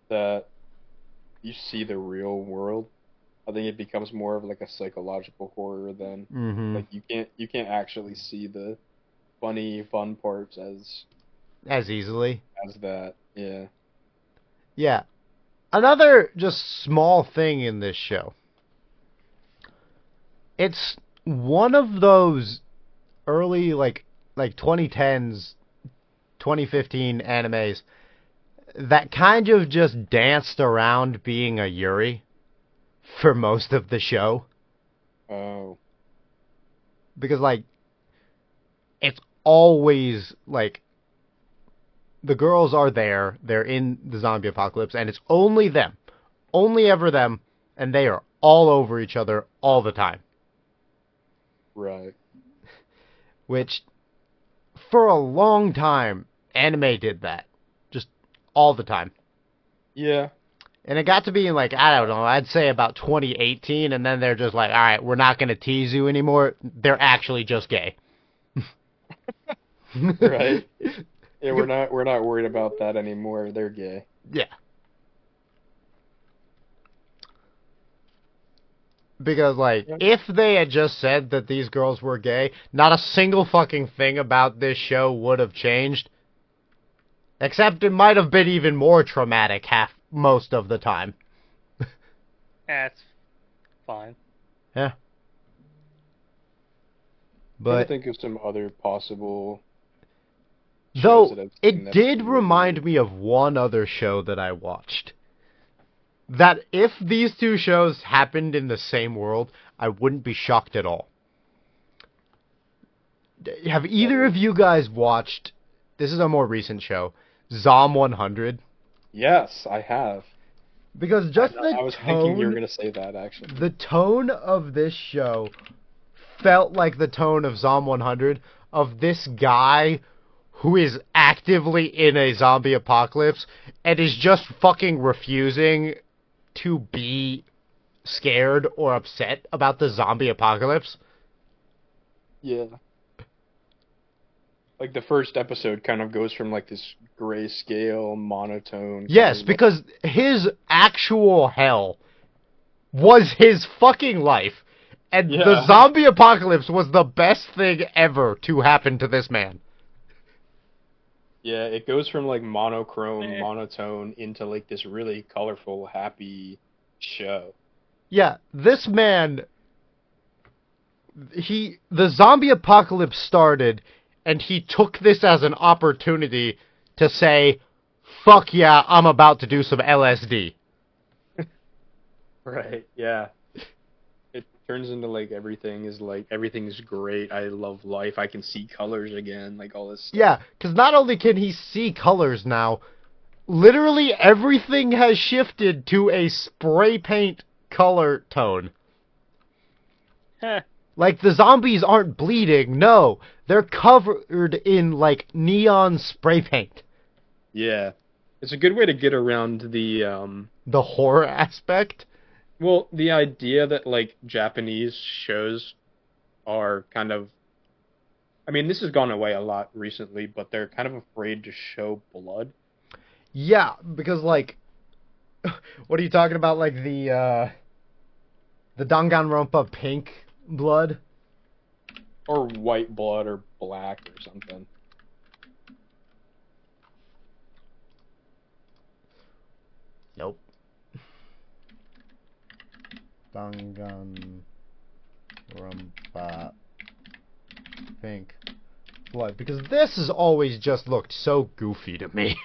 the real world, I think it becomes more of like a psychological horror than Mm-hmm. like you can't actually see the funny fun parts As easily. as that. Yeah. Yeah. Another just small thing in this show. It's one of those early like 2010s, 2015 animes that kind of just danced around being a Yuri for most of the show. Oh. Because like it's always like the girls are there, they're in the zombie apocalypse, and it's only them. Only ever them, and they are all over each other all the time. Right. Which, for a long time, anime did that. Just all the time. Yeah. And it got to be like, I don't know, I'd say about 2018, and then they're just like, alright, we're not going to tease you anymore. They're actually just gay. Right. Yeah, we're not worried about that anymore. They're gay. Yeah. Because, like, Yeah. if they had just said that these girls were gay, not a single fucking thing about this show would have changed. Except it might have been even more traumatic most of the time. That's fine. Yeah. Trying to But, think of some other possible shows though, that I've seen it that did really- remind me of one other show that I watched. That if these two shows happened in the same world, I wouldn't be shocked at all. Have either of you guys watched, this is a more recent show, Zom 100? Yes, I have. Because just I was thinking you were gonna say that actually. the tone of this show felt like the tone of Zom 100, of this guy who is actively in a zombie apocalypse and is just fucking refusing to be scared or upset about the zombie apocalypse. Yeah. Like the first episode kind of goes from like this grayscale monotone. Yes, kind of because his actual hell was his fucking life. And the Yeah. zombie apocalypse was the best thing ever to happen to this man. Yeah, it goes from like monochrome, Eh. monotone into like this really colorful, happy show. Yeah, this man, the zombie apocalypse started, and he took this as an opportunity to say, fuck yeah, I'm about to do some LSD. Right. Yeah. It turns into like everything's great. I love life. I can see colors again, like all this stuff. Yeah, because not only can he see colors now, literally everything has shifted to a spray paint color tone. Heh. Like, the zombies aren't bleeding, no. They're covered in, like, neon spray paint. Yeah. It's a good way to get around the The horror aspect. well, the idea that like Japanese shows are kind of I mean, this has gone away a lot recently, but they're kind of afraid to show blood. Yeah, because, like, what are you talking about, like, the Danganronpa pink blood? Or white blood or black or something. Nope. Danganronpa pink blood. Because this has always just looked so goofy to me.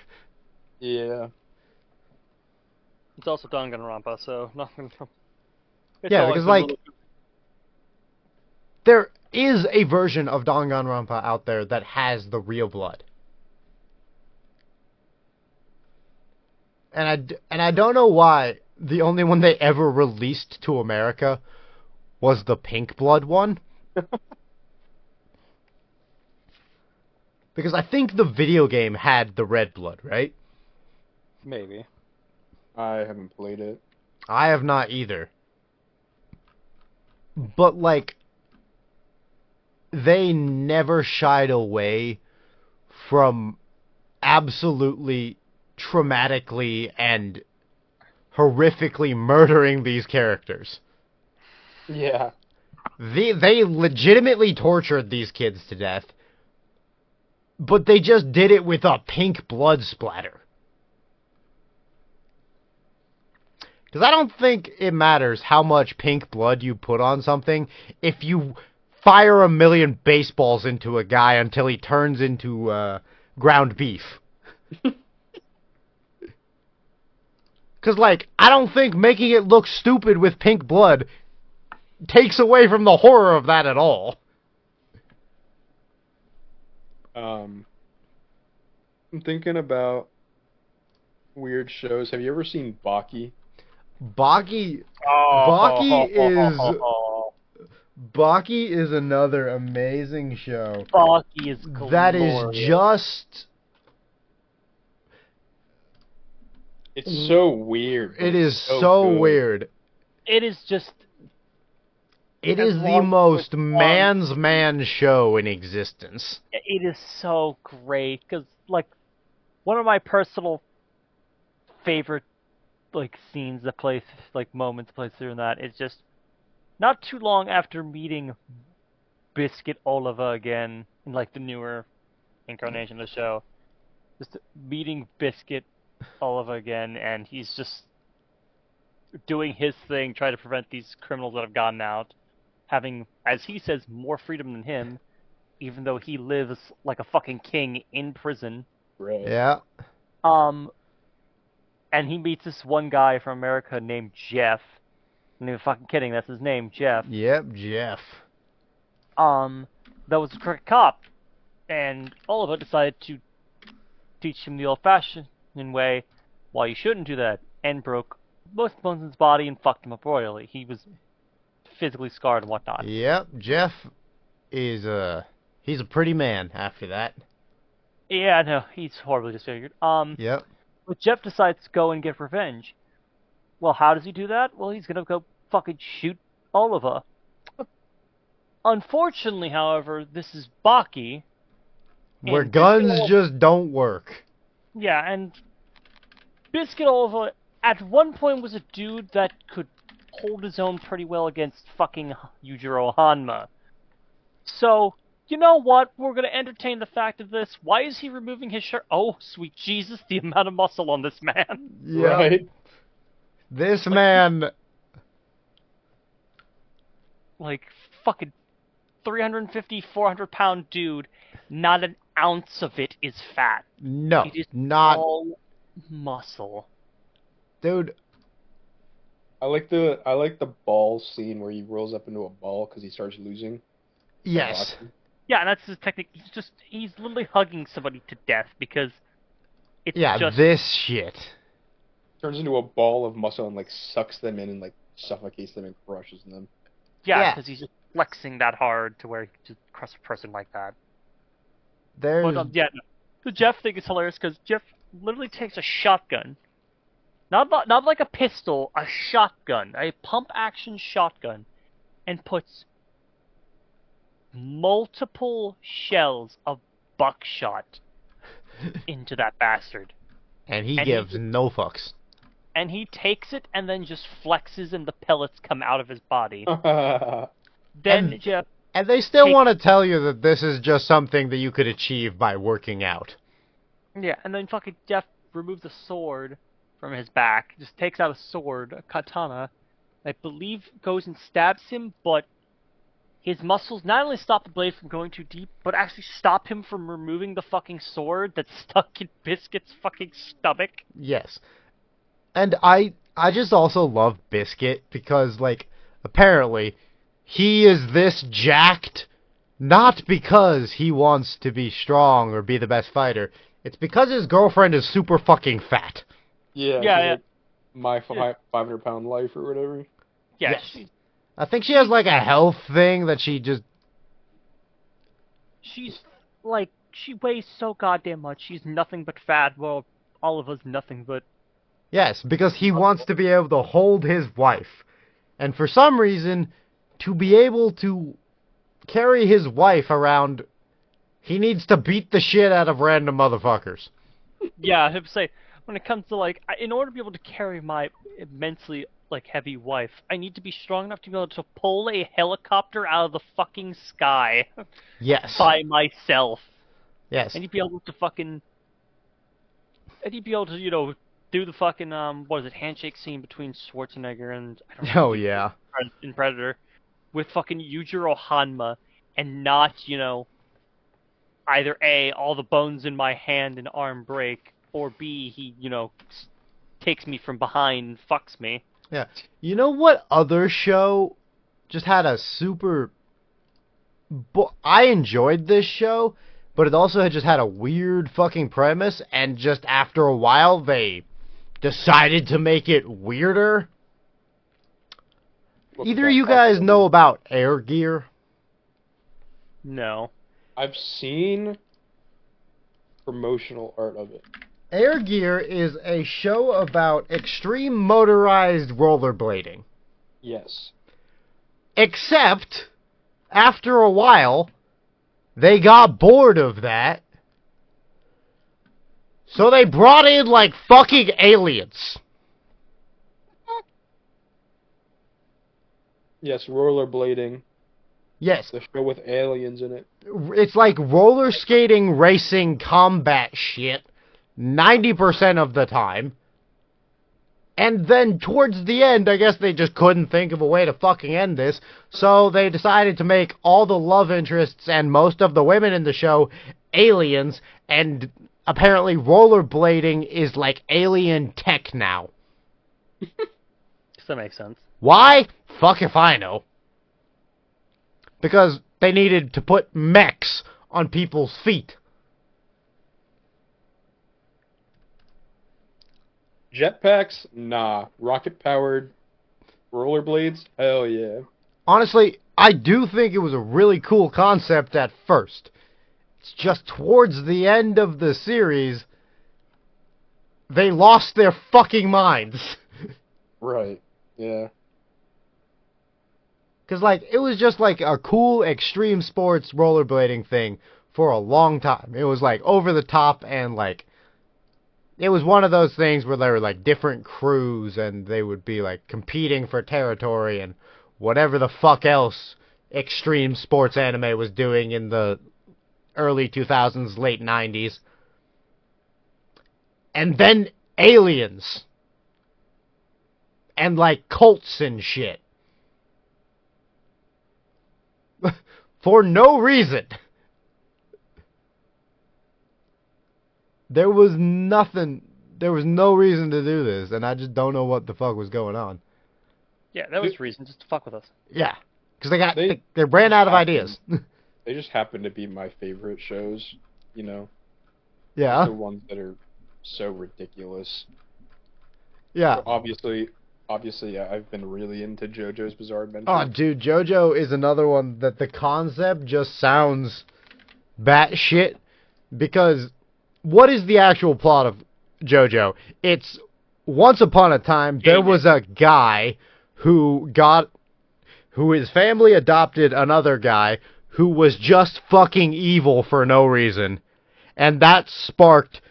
Yeah. It's also Danganronpa, so not gonna. It's Yeah, always because, been a like, little- there is a version of Danganronpa out there that has the real blood. And I don't know why the only one they ever released to America was the pink blood one. Because I think the video game had the red blood, right? maybe. I haven't played it. I have not either. But, like, they never shied away from absolutely traumatically and horrifically murdering these characters. Yeah. They legitimately tortured these kids to death, but they just did it with a pink blood splatter. Because I don't think it matters how much pink blood you put on something if you fire 1,000,000 baseballs into a guy until he turns into ground beef. Because, like, I don't think making it look stupid with pink blood takes away from the horror of that at all. I'm thinking about weird shows. Have you ever seen Baki? Baki is another amazing show. Baki is glorious. That is just... It's so weird. It is so good. weird. It is just... It is the most man's man show in existence. It is so great, because, like, one of my personal favorite, like, scenes that plays, like, moments plays through in that is just not too long after meeting Biscuit Oliva again in, like, the newer incarnation of the show. Just meeting Biscuit Oliva again, and he's just doing his thing, trying to prevent these criminals that have gotten out, having, as he says, more freedom than him, even though he lives like a fucking king in prison. Right. Yeah. And he meets this one guy from America named Jeff. I'm not even fucking kidding, that's his name, Jeff. Yep, Jeff. That was a crooked cop. And Oliver decided to teach him the old-fashioned way, why you shouldn't do that, and broke most bones in his body and fucked him up royally. He was physically scarred and whatnot. Yep, Jeff is he's a pretty man after that. Yeah, no, he's horribly disfigured. Yep. But Jeff decides to go and get revenge. Well, how does he do that? Well, he's gonna go fucking shoot Oliver. Unfortunately, however, this is Baki. Where guns just don't work. Yeah, and Biscuit Oliver at one point was a dude that could hold his own pretty well against fucking Yujiro Hanma. So, you know what? We're gonna entertain the fact of this. Why is he removing his shirt? Oh, sweet Jesus, the amount of muscle on this man. Yeah. Right. This man... Like, fucking 350, 400-pound dude, not an ounce of it is fat. No, It is not... all muscle. Dude, I like the ball scene where he rolls up into a ball because he starts losing. yes. Yeah, and that's his technique. He's literally hugging somebody to death because it's Yeah, just... this shit. Turns into a ball of muscle and, like, sucks them in and, like, suffocates them and crushes them. Yeah, because he's just flexing that hard to where he can just crush a person like that. There's... But, yeah, no. The Jeff thing is hilarious because Jeff literally takes a shotgun. Not like a pistol, a shotgun. A pump-action shotgun. And puts multiple shells of buckshot into that bastard. And he gives no fucks. And he takes it and then just flexes and the pellets come out of his body. Then Jeff... And they still want to tell you that this is just something that you could achieve by working out. Yeah, and then fucking Jeff removes a sword from his back, just takes out a sword, a katana, I believe goes and stabs him, but his muscles not only stop the blade from going too deep, but actually stop him from removing the fucking sword that's stuck in Biscuit's fucking stomach. Yes. And I just also love Biscuit because, like, apparently he is this jacked not because he wants to be strong or be the best fighter. It's because his girlfriend is super fucking fat. Yeah. Like, my 500-pound life or whatever. Yeah. Yes. I think she has, like, a health thing that she just... She's, like, she weighs so goddamn much. She's nothing but fat. Well, Oliver's nothing but... Yes, because he wants to be able to hold his wife. And for some reason, to be able to carry his wife around. He needs to beat the shit out of random motherfuckers. Yeah, I have to say, when it comes to like, in order to be able to carry my immensely like heavy wife, I need to be strong enough to be able to pull a helicopter out of the fucking sky Yes. by myself. Yes. I need to be able to fucking, I need to be able to, do the fucking what is it, handshake scene between Schwarzenegger and I don't know, Oh, yeah. in Predator with fucking Yujiro Hanma and not, either A, all the bones in my hand and arm break, or B, he, takes me from behind and fucks me. Yeah. You know what other show just had a super... I enjoyed this show, but it also had just had a weird fucking premise, and just after a while they decided to make it weirder. Either you guys know about Air Gear? No. I've seen promotional art of it. Air Gear is a show about extreme motorized rollerblading. Yes. Except, after a while, they got bored of that. So they brought in, like, fucking aliens. Yes, rollerblading. Yes. The show with aliens in it. It's like roller skating, racing, combat shit 90% of the time. And then towards the end, I guess they just couldn't think of a way to fucking end this, so they decided to make all the love interests and most of the women in the show aliens, and apparently rollerblading is like alien tech now. Does that make sense? Why? Fuck if I know. Because they needed to put mechs on people's feet. Jetpacks? Nah. Rocket-powered rollerblades? Hell yeah. Honestly, I do think it was a really cool concept at first. It's just towards the end of the series, they lost their fucking minds. Right. Yeah. Because, like, it was just, like, a cool extreme sports rollerblading thing for a long time. It was, like, over the top and, like, it was one of those things where there were, like, different crews and they would be, like, competing for territory and whatever the fuck else extreme sports anime was doing in the early 2000s, late 90s. And then aliens. And, like, cults and shit. For no reason. There was nothing. There was no reason to do this, and I just don't know what the fuck was going on. Yeah, that was reason just to fuck with us. Yeah, because they ran out of ideas. They just happen to be my favorite shows, Yeah. The ones that are so ridiculous. Yeah. So obviously, I've been really into JoJo's Bizarre Adventure. Oh, dude, JoJo is another one that the concept just sounds batshit. Because what is the actual plot of JoJo? It's once upon a time there was a guy who his family adopted another guy who was just fucking evil for no reason. And that sparked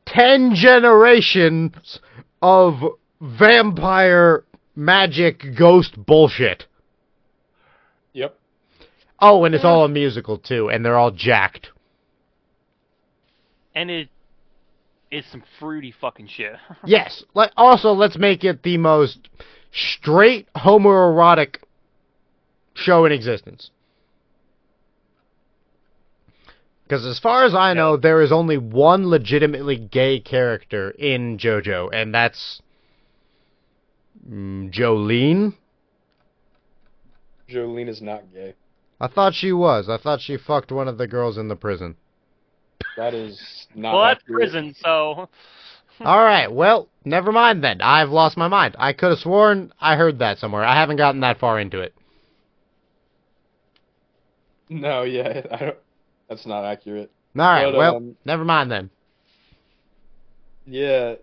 10 generations of vampire magic ghost bullshit. Yep. Oh, and it's all a musical too, and they're all jacked. And it is some fruity fucking shit. Yes. Also, let's make it the most straight homoerotic show in existence. Because as far as I know, there is only one legitimately gay character in JoJo, and that's Jolene? Jolene is not gay. I thought she was. I thought she fucked one of the girls in the prison. That is not well, that's accurate. prison, so... Alright, well, never mind then. I've lost my mind. I could have sworn I heard that somewhere. I haven't gotten that far into it. No, yeah, I don't. That's not accurate. Alright, But, well, never mind then. Yeah.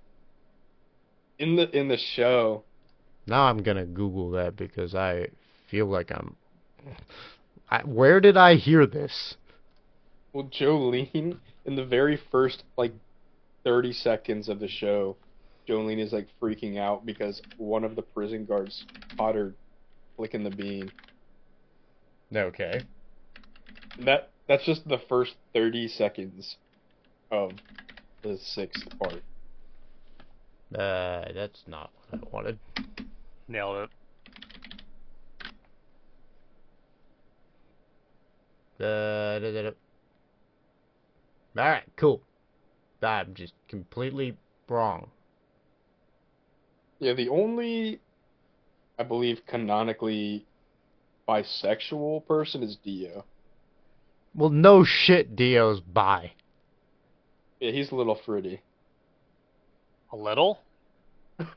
In the show. Now I'm gonna Google that because I feel like I'm Where did I hear this? Well, Jolene, in the very first, like, 30 seconds of the show, Jolene is, like, freaking out because one of the prison guards caught her flicking the bean. Okay. That's just the first 30 seconds of the 6th part. That's not what I wanted. Nailed it. Alright, cool. I'm just completely wrong. Yeah, the only, I believe, canonically bisexual person is Dio. Well, no shit, Dio's bi. Yeah, he's a little fruity. A little?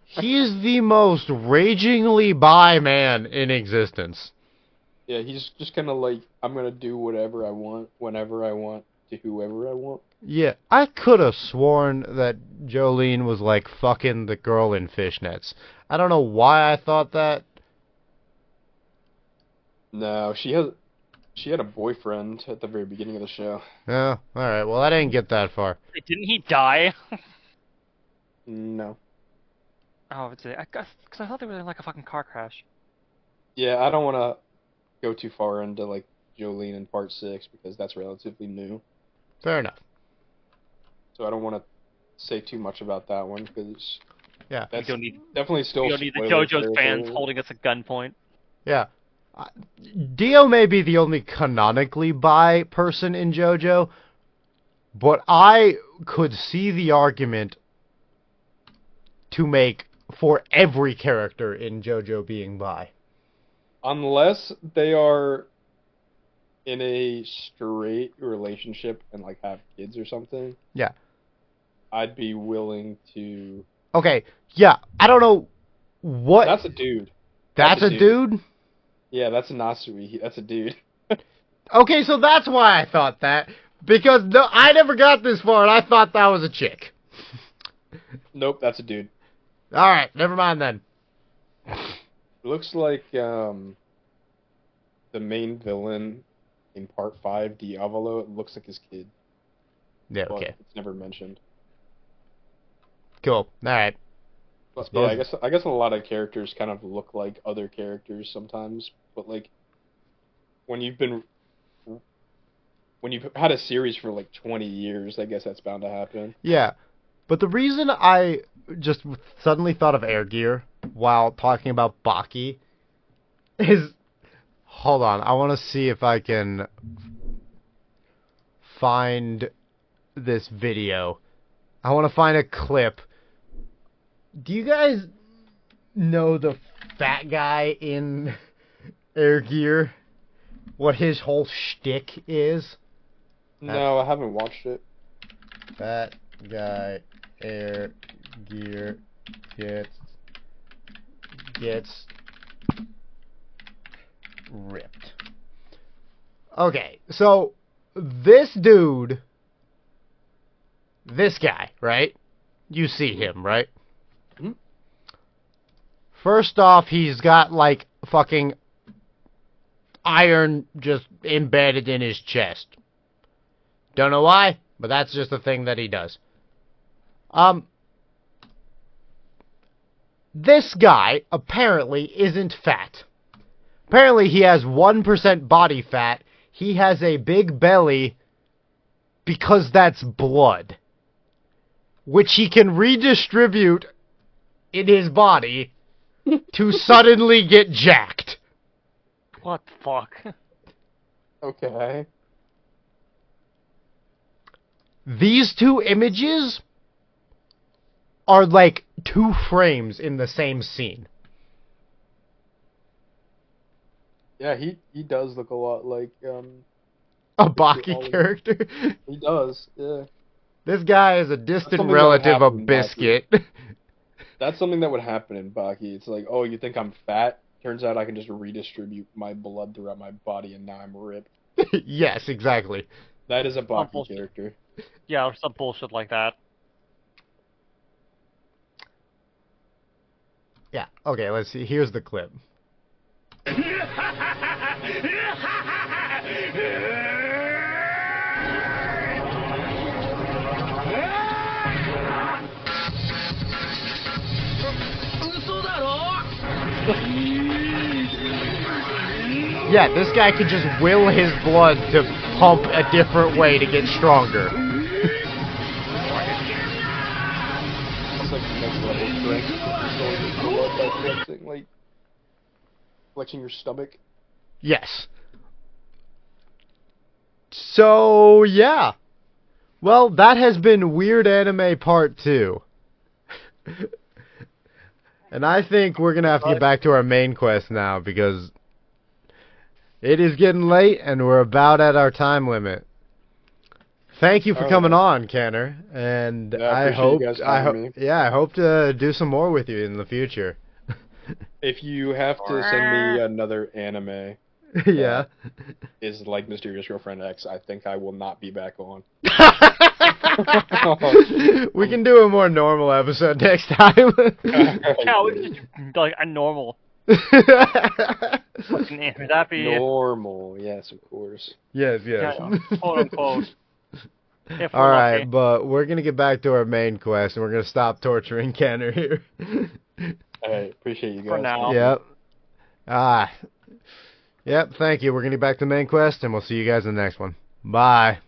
He is the most ragingly bi man in existence. Yeah, he's just kind of like, I'm gonna do whatever I want, whenever I want, to whoever I want. Yeah, I could have sworn that Jolene was like fucking the girl in fishnets. I don't know why I thought that. No, she had a boyfriend at the very beginning of the show. Oh, alright, well I didn't get that far. Wait, didn't he die? No. Oh, it's I guess because I thought they were in like a fucking car crash. Yeah, I don't want to go too far into like Jolene in part 6 because that's relatively new. Fair enough. So I don't want to say too much about that one because Yeah. that's don't need- definitely still You don't need the spoiler JoJo's fans territory. holding us at gunpoint. Yeah. Dio may be the only canonically bi person in JoJo, but I could see the argument to make for every character in JoJo being bi. Unless they are in a straight relationship and like have kids or something. Yeah. I'd be willing to. Okay, yeah, I don't know what... That's a dude. That's a dude? Yeah, that's a Nasui. That's a dude. Okay, so that's why I thought that. Because I never got this far, and I thought that was a chick. Nope, that's a dude. Alright, never mind then. Looks like the main villain in part 5, Diavolo, it looks like his kid. Yeah, But okay. it's never mentioned. Cool, alright. But yeah, I guess a lot of characters kind of look like other characters sometimes, but like when you've had a series for like 20 years, I guess that's bound to happen. Yeah, but the reason I just suddenly thought of Air Gear while talking about Baki is... Hold on, I want to see if I can find this video. I want to find a clip. Do you guys know the fat guy in Air Gear? What his whole shtick is? No, I haven't watched it. Fat guy Air Gear gets ripped. Okay, so this dude, this guy, right? You see him, right? Hmm? First off, he's got like fucking iron just embedded in his chest. Don't know why, but that's just a thing that he does. This guy apparently isn't fat. Apparently he has 1% body fat. He has a big belly because that's blood, which he can redistribute in his body to suddenly get jacked. What the fuck? Okay. These two images are like 2 frames in the same scene. Yeah, he does look a lot like A Baki character. he does. Yeah. This guy is a distant something that would relative of happen in Baki. Biscuit. That's something that would happen in Baki. It's like, oh, you think I'm fat? Turns out I can just redistribute my blood throughout my body, and now I'm ripped. Yes, exactly. That is a Baki bullshit. character. Yeah, or some bullshit like that. Yeah, okay, let's see. Here's the clip. Yeah, this guy could just will his blood to pump a different way to get stronger. It's like next level strength. Going to blood by flexing your stomach. Yes. So, yeah. Well, that has been Weird Anime Part 2. And I think we're going to have to get back to our main quest now because it is getting late and we're about at our time limit. Thank you for coming on, Kenner, and Yeah, I appreciate you guys having me. Yeah, I hope to do some more with you in the future. If you have to send me another anime Yeah. is like Mysterious Girlfriend X, I think I will not be back on. We can do a more normal episode next time. Yeah, we could just do like a normal. Fucking anime. That'd be normal, yes, of course. Yes. yeah, quote unquote. If we're Alright, lucky. but we're gonna get back to our main quest and we're gonna stop torturing Kenner here. Hey, appreciate you guys. For now. Yep. Yep, thank you. We're gonna get back to the main quest and we'll see you guys in the next one. Bye.